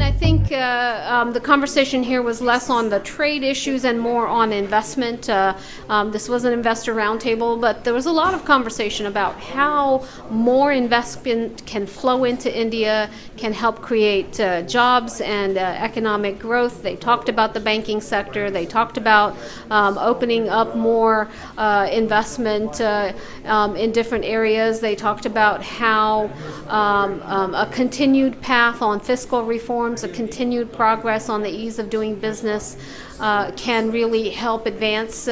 I think the conversation here was less on the trade issues and more on investment. This was an investor roundtable, but there was a lot of conversation about how more investment can flow into India, can help create jobs and economic growth. They talked about the banking sector. They talked about opening up more investment in different areas. They talked about how a continued path on fiscal reforms, a continued progress on the ease of doing business can really help advance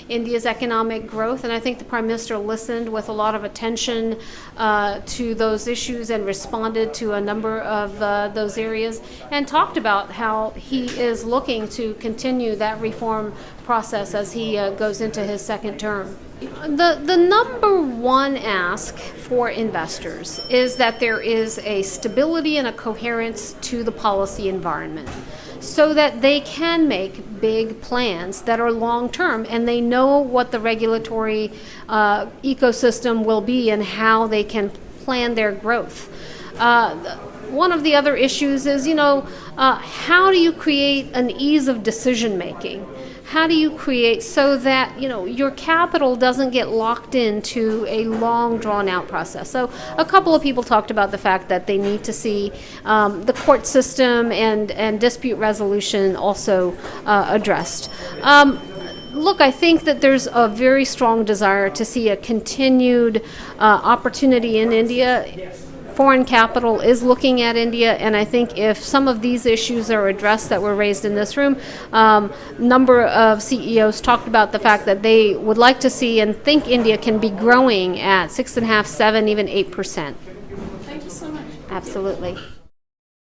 India's economic growth. And I think the Prime Minister listened with a lot of attention to those issues and responded to a number of those areas and talked about how he is looking to continue that reform process as he goes into his second term. The number one ask for investors is that there is a stability and a coherence to the policy environment so that they can make big plans that are long-term and they know what the regulatory ecosystem will be and how they can plan their growth. One of the other issues is, how do you create an ease of decision-making? How do you create so that, your capital doesn't get locked into a long, drawn-out process? So a couple of people talked about the fact that they need to see the court system and dispute resolution also addressed. Look, I think that there's a very strong desire to see a continued opportunity in India. Foreign capital is looking at India, and I think if some of these issues are addressed that were raised in this room, number of CEOs talked about the fact that they would like to see and think India can be growing at 6.5%, 7%, even 8%. Thank you so much. Absolutely.